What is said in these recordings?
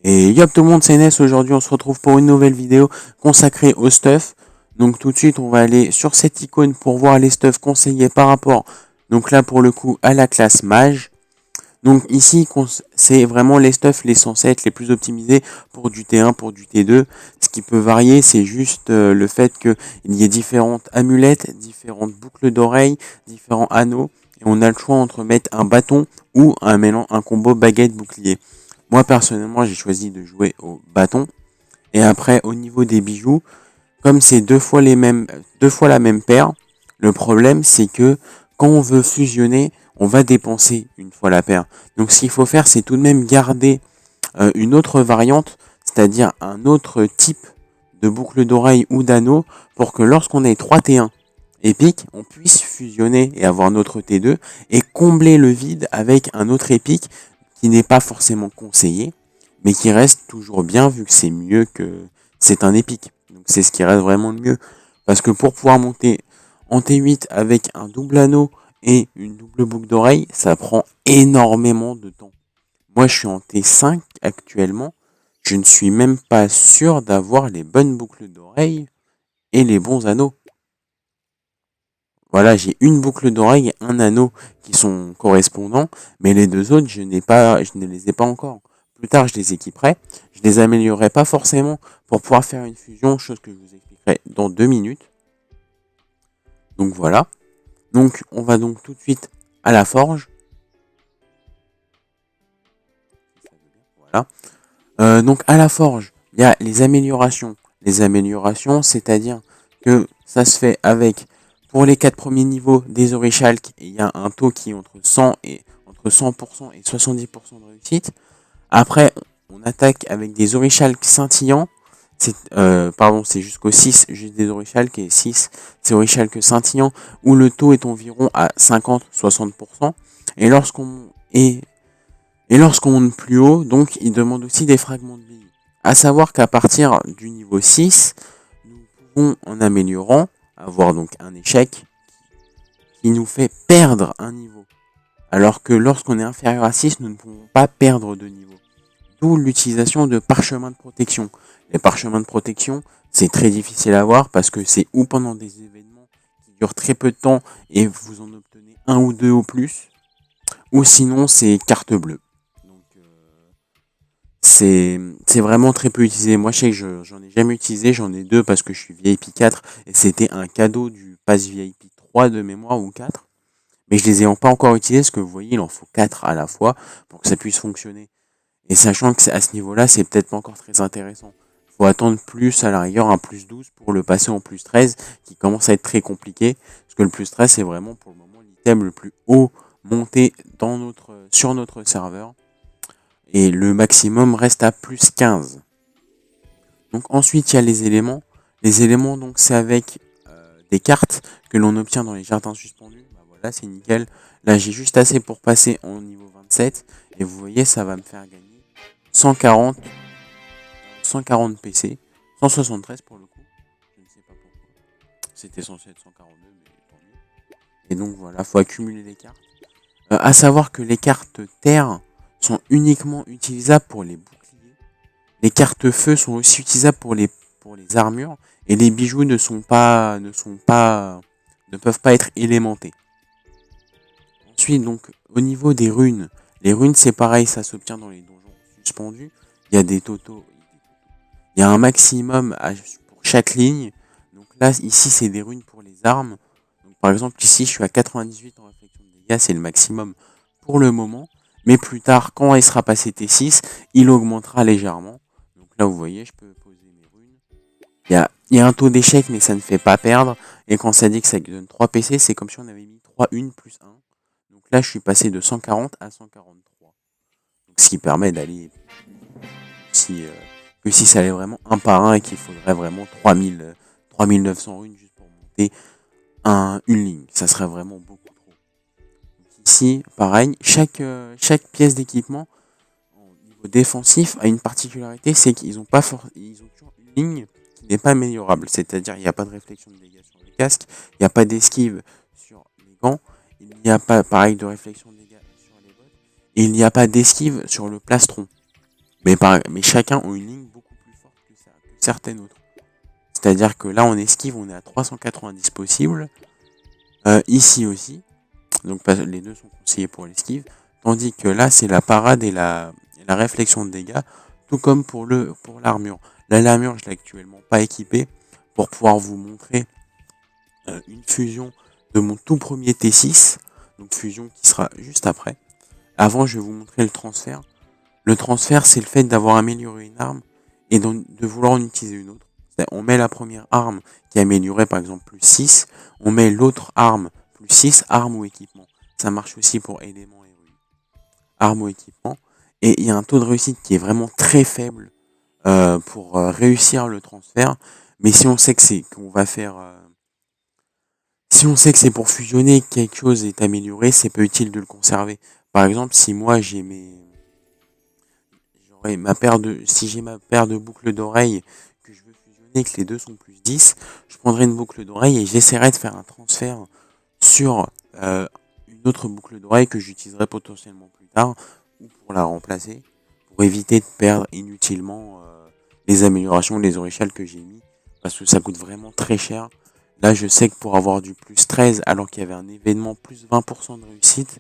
Et yop tout le monde, c'est Ness. Aujourd'hui, on se retrouve pour une nouvelle vidéo consacrée au stuff. Donc tout de suite, on va aller sur cette icône pour voir les stuffs conseillés par rapport, donc là pour le coup, à la classe mage. Donc ici, c'est vraiment les stuffs, les censés être les plus optimisés pour du T1, pour du T2. Ce qui peut varier, c'est juste le fait qu'il y ait différentes amulettes, différentes boucles d'oreilles, différents anneaux. Et on a le choix entre mettre un bâton ou un combo baguette-bouclier. Moi personnellement, j'ai choisi de jouer au bâton. Et après, au niveau des bijoux, comme c'est deux fois la même paire, le problème c'est que quand on veut fusionner, on va dépenser une fois la paire. Donc ce qu'il faut faire, c'est tout de même garder une autre variante, c'est-à-dire un autre type de boucle d'oreille ou d'anneau, pour que lorsqu'on ait 3 T1 épiques, on puisse fusionner et avoir notre T2 et combler le vide avec un autre épique qui n'est pas forcément conseillé, mais qui reste toujours bien vu que c'est mieux que c'est un épique. Donc c'est ce qui reste vraiment le mieux. Parce que pour pouvoir monter en T8 avec un double anneau et une double boucle d'oreille, ça prend énormément de temps. Moi, je suis en T5 actuellement. Je ne suis même pas sûr d'avoir les bonnes boucles d'oreille et les bons anneaux. Voilà, j'ai une boucle d'oreille et un anneau qui sont correspondants, mais les deux autres, je ne les ai pas encore. Plus tard, je les équiperai. Je les améliorerai pas forcément pour pouvoir faire une fusion, chose que je vous expliquerai dans 2 minutes. Donc voilà. Donc, on va donc tout de suite à la forge. Voilà. Donc à la forge, il y a les améliorations. Les améliorations, c'est-à-dire que ça se fait avec, pour les 4 premiers niveaux des orichalques, il y a un taux qui est entre 100% et 70% de réussite. Après, on attaque avec des orichalques scintillants. C'est jusqu'au 6, juste des orichalques, et 6, c'est orichalques scintillants, où le taux est environ à 50-60%. Et lorsqu'on monte plus haut, donc il demande aussi des fragments de vie. À savoir qu'à partir du niveau 6, nous pouvons, en améliorant, avoir donc un échec qui nous fait perdre un niveau. Alors que lorsqu'on est inférieur à 6, nous ne pouvons pas perdre de niveau. D'où l'utilisation de parchemins de protection. Les parchemins de protection, c'est très difficile à voir parce que c'est ou pendant des événements qui durent très peu de temps et vous en obtenez un ou deux au plus, ou sinon c'est carte bleue. Donc c'est vraiment très peu utilisé. Moi je sais que j'en ai jamais utilisé, j'en ai deux parce que je suis VIP 4 et c'était un cadeau du pass VIP 3 de mémoire ou 4. Mais je les ai pas encore utilisés parce que vous voyez, il en faut 4 à la fois pour que ça puisse fonctionner. Et sachant que à ce niveau-là, c'est peut-être pas encore très intéressant. Faut attendre plus, à la rigueur, un plus 12 pour le passer en plus 13, qui commence à être très compliqué. Parce que le plus 13, c'est vraiment pour le moment l'item le plus haut monté sur notre serveur. Et le maximum reste à plus 15. Donc ensuite, il y a les éléments. Les éléments, donc, c'est avec des cartes que l'on obtient dans les jardins suspendus. Bah voilà, c'est nickel. Là, j'ai juste assez pour passer en niveau 27. Et vous voyez, ça va me faire gagner 140 PC, 173 pour le coup. Je ne sais pas pourquoi. C'était censé être 142, mais tant mieux. Et donc voilà, faut accumuler les cartes. À savoir que les cartes terre sont uniquement utilisables pour les boucliers. Les cartes feu sont aussi utilisables pour les armures. Et les bijoux ne peuvent pas être élémentés. Ensuite, donc, au niveau des runes, les runes c'est pareil, ça s'obtient dans les donjons suspendus. Il y a des totaux. Il y a un maximum pour chaque ligne. Donc là, ici, c'est des runes pour les armes. Donc, par exemple, ici, je suis à 98 en réflexion de dégâts. C'est le maximum pour le moment. Mais plus tard, quand il sera passé T6, il augmentera légèrement. Donc là, vous voyez, je peux poser mes runes. Il y a un taux d'échec, mais ça ne fait pas perdre. Et quand ça dit que ça donne 3 PC, c'est comme si on avait mis 3 une plus 1. Donc là, je suis passé de 140 à 143. Donc, ce qui permet d'aller que si ça allait vraiment un par un et qu'il faudrait vraiment 3900 runes juste pour monter une ligne. Ça serait vraiment beaucoup trop. Donc ici, pareil, chaque pièce d'équipement au niveau défensif a une particularité, c'est qu'ils ont ils ont toujours une ligne qui n'est pas améliorable. C'est-à-dire, il n'y a pas de réflexion de dégâts sur le casque, il n'y a pas d'esquive sur les gants, il n'y a pas, pareil, de réflexion de dégâts sur les bottes, et il n'y a pas d'esquive sur le plastron. Mais chacun ont une ligne beaucoup plus forte que certaines autres. C'est-à-dire que là, en esquive, on est à 390 possibles. Ici aussi. Donc les deux sont conseillés pour l'esquive. Tandis que là, c'est la parade et la réflexion de dégâts. Tout comme pour l'armure. Là, l'armure, je l'ai actuellement pas équipée pour pouvoir vous montrer une fusion de mon tout premier T6. Donc fusion qui sera juste après. Avant, je vais vous montrer le transfert. Le transfert, c'est le fait d'avoir amélioré une arme et de vouloir en utiliser une autre. On met la première arme qui est améliorée par exemple plus 6, on met l'autre arme plus 6, arme ou équipement. Ça marche aussi pour éléments et runes. Arme ou équipement. Et il y a un taux de réussite qui est vraiment très faible pour réussir le transfert. Mais si on sait que c'est qu'on va faire... si on sait que c'est pour fusionner, que quelque chose est amélioré, c'est pas utile de le conserver. Par exemple, si moi j'ai si j'ai ma paire de boucles d'oreilles que je veux fusionner, que les deux sont plus 10, je prendrai une boucle d'oreille et j'essaierai de faire un transfert sur une autre boucle d'oreille que j'utiliserai potentiellement plus tard ou pour la remplacer pour éviter de perdre inutilement les améliorations, les originales que j'ai mis parce que ça coûte vraiment très cher. Là, je sais que pour avoir du plus 13 alors qu'il y avait un événement plus 20% de réussite,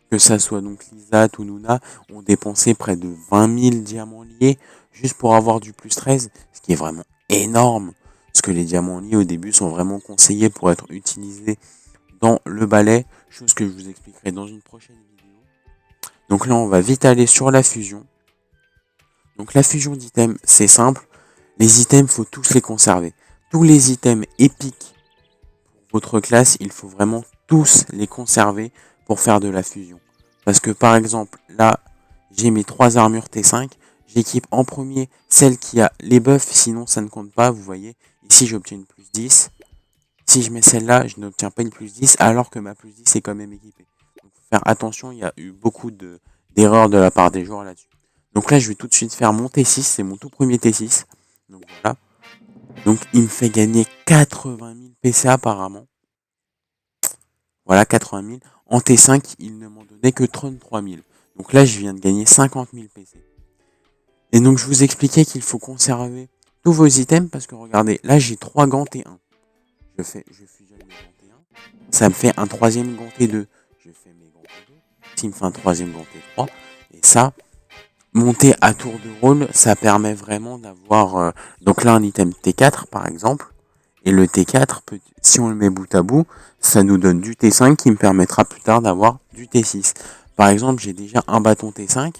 que ça soit donc Lisat ou Nuna, ont dépensé près de 20 000 diamants liés juste pour avoir du plus 13, ce qui est vraiment énorme. Parce que les diamants liés au début sont vraiment conseillés pour être utilisés dans le balai, chose que je vous expliquerai dans une prochaine vidéo. Donc là, on va vite aller sur la fusion. Donc la fusion d'items, c'est simple. Les items, faut tous les conserver. Tous les items épiques pour votre classe, il faut vraiment tous les conserver pour faire de la fusion. Parce que par exemple, là, j'ai mes 3 armures T5. J'équipe en premier celle qui a les buffs, sinon ça ne compte pas, vous voyez. Ici, j'obtiens une plus 10. Si je mets celle-là, je n'obtiens pas une plus 10, alors que ma plus 10 est quand même équipée. Donc, faut faire attention, il y a eu beaucoup d'erreurs de la part des joueurs là-dessus. Donc là, je vais tout de suite faire mon T6, c'est mon tout premier T6. Donc voilà. Donc il me fait gagner 80 000 PCA apparemment. Voilà, 80 000. En T5, il ne m'en donnait que 33 000. Donc là, je viens de gagner 50 000 PC. Et donc, je vous expliquais qu'il faut conserver tous vos items parce que regardez, là, j'ai 3 gants T1. Je fusionne mes gants T1. Ça me fait un troisième gant T2. Je fais mes gants T2. Ça me fait un troisième gant T3. Et ça, monter à tour de rôle, ça permet vraiment d'avoir... donc là, un item T4, par exemple. Et le T4, si on le met bout à bout, ça nous donne du T5 qui me permettra plus tard d'avoir du T6. Par exemple, j'ai déjà un bâton T5.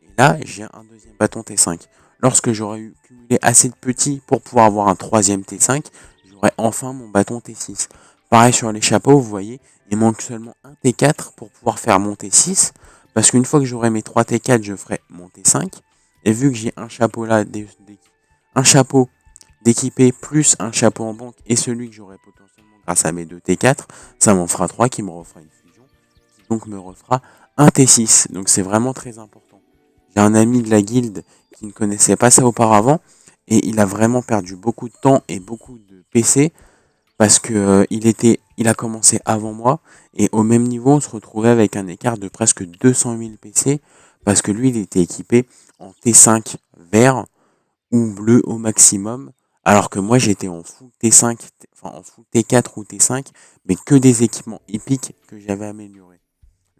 Et là, j'ai un deuxième bâton T5. Lorsque j'aurai cumulé assez de petits pour pouvoir avoir un troisième T5, j'aurai enfin mon bâton T6. Pareil sur les chapeaux, vous voyez, il manque seulement un T4 pour pouvoir faire mon T6. Parce qu'une fois que j'aurai mes 3 T4, je ferai mon T5. Et vu que j'ai un chapeau là, un chapeau d'équiper plus un chapeau en banque et celui que j'aurai potentiellement grâce à mes 2 T4, ça m'en fera 3 qui me refera une fusion, qui donc me refera un T6. Donc c'est vraiment très important. J'ai un ami de la guilde qui ne connaissait pas ça auparavant et il a vraiment perdu beaucoup de temps et beaucoup de PC parce que il a commencé avant moi et au même niveau on se retrouvait avec un écart de presque 200 000 PC parce que lui il était équipé en T5 vert ou bleu au maximum alors que moi j'étais en full T5, enfin en full T4 ou T5 mais que des équipements épiques que j'avais améliorés.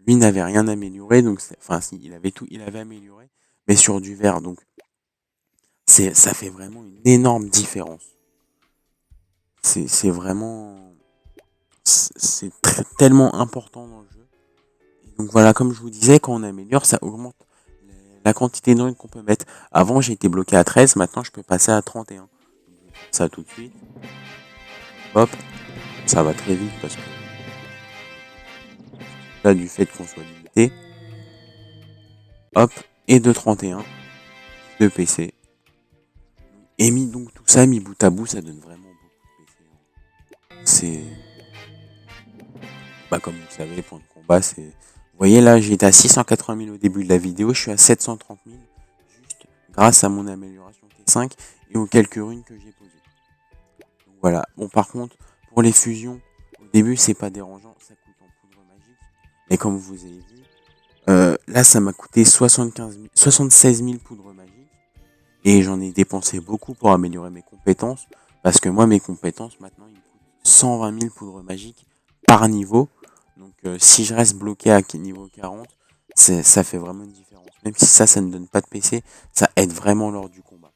Lui n'avait rien amélioré donc enfin si il avait amélioré mais sur du vert donc ça fait vraiment une énorme différence. C'est vraiment tellement important dans le jeu. Et donc voilà, comme je vous disais, quand on améliore, ça augmente la quantité de runes qu'on peut mettre. Avant, j'ai été bloqué à 13, maintenant je peux passer à 31. Je vais faire ça tout de suite. Hop, ça va très vite parce que là, du fait qu'on soit limité. Hop, et de 31 de PC. Et mis donc tout ça, mis bout à bout, ça donne vraiment beaucoup de PC. C'est... Bah comme vous savez, point de combat, c'est... Vous voyez là, j'étais à 680 000 au début de la vidéo, je suis à 730 000, juste grâce à mon amélioration T5 et aux quelques runes que j'ai posées. Donc voilà. Bon, par contre, pour les fusions, au début, c'est pas dérangeant, ça coûte en poudre magique. Mais comme vous avez vu, Là, ça m'a coûté 76 000 poudres magiques. Et j'en ai dépensé beaucoup pour améliorer mes compétences. Parce que moi, mes compétences, maintenant, ils me coûtent 120 000 poudres magiques par niveau. Donc, si je reste bloqué à niveau 40, ça fait vraiment une différence. Même si ça ne donne pas de PC, ça aide vraiment lors du combat.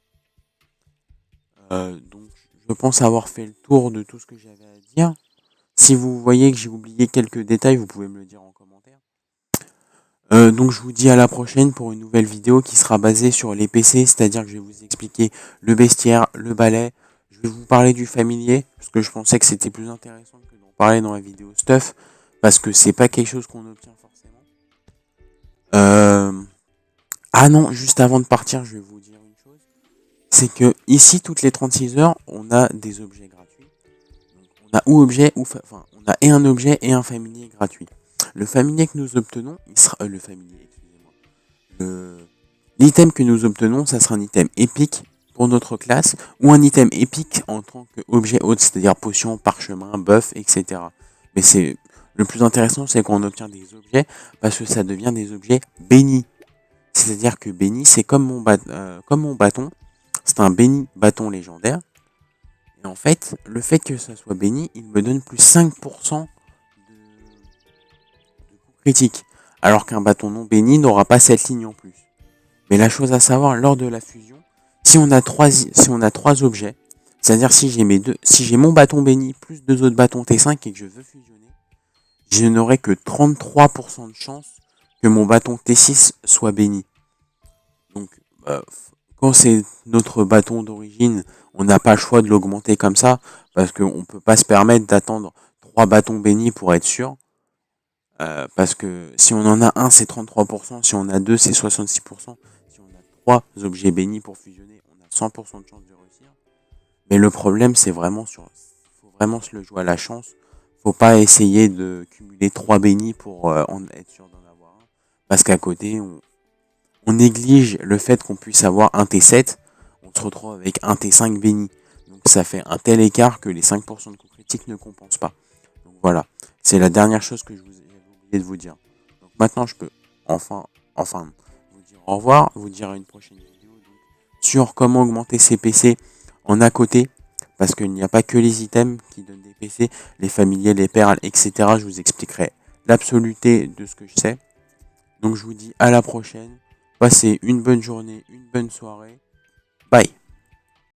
Donc, je pense avoir fait le tour de tout ce que j'avais à dire. Si vous voyez que j'ai oublié quelques détails, vous pouvez me le dire en commentaire. Donc je vous dis à la prochaine pour une nouvelle vidéo qui sera basée sur les PC, c'est-à-dire que je vais vous expliquer le bestiaire, le balai, je vais vous parler du familier, parce que je pensais que c'était plus intéressant que d'en parler dans la vidéo stuff, parce que c'est pas quelque chose qu'on obtient forcément. Ah non, juste avant de partir, je vais vous dire une chose, c'est que ici, toutes les 36 heures, on a des objets gratuits. Donc, on a ou objet, enfin, on a et un objet et un familier gratuit. Le familier que nous obtenons, il sera le familier, excusez-moi. L'item que nous obtenons, ça sera un item épique pour notre classe ou un item épique en tant qu'objet autre, c'est-à-dire potion, parchemin, buff, etc. Mais c'est le plus intéressant, c'est qu'on obtient des objets parce que ça devient des objets bénis. C'est-à-dire que béni, c'est comme comme mon bâton. C'est un béni bâton légendaire. Et en fait, le fait que ça soit béni, il me donne plus 5% de coup critique. Alors qu'un bâton non béni n'aura pas cette ligne en plus. Mais la chose à savoir, lors de la fusion, si on a trois objets, c'est-à-dire si j'ai mon bâton béni plus deux autres bâtons T5 et que je veux fusionner, je n'aurai que 33% de chance que mon bâton T6 soit béni. Donc, quand c'est notre bâton d'origine, on n'a pas le choix de l'augmenter comme ça, parce qu'on ne peut pas se permettre d'attendre 3 bâtons bénis pour être sûr. Parce que si on en a un, c'est 33%, si on a deux, c'est 66%, si on a trois objets bénis pour fusionner, on a 100% de chance de réussir. Mais le problème, c'est faut vraiment se le jouer à la chance. Faut pas essayer de cumuler 3 bénis pour en être sûr d'en avoir un. Parce qu'à côté, on néglige le fait qu'on puisse avoir un T7, on se retrouve avec un T5 béni. Donc ça fait un tel écart que les 5% de coups critiques ne compensent pas. Donc voilà, c'est la dernière chose que j'avais oublié de vous dire. Donc maintenant je peux enfin vous dire au revoir, vous dire à une prochaine vidéo sur comment augmenter ses PC en à côté. Parce qu'il n'y a pas que les items qui donnent des PC, les familiers, les perles, etc. Je vous expliquerai l'absoluté de ce que je sais. Donc je vous dis à la prochaine. Passez une bonne journée, une bonne soirée. Bye.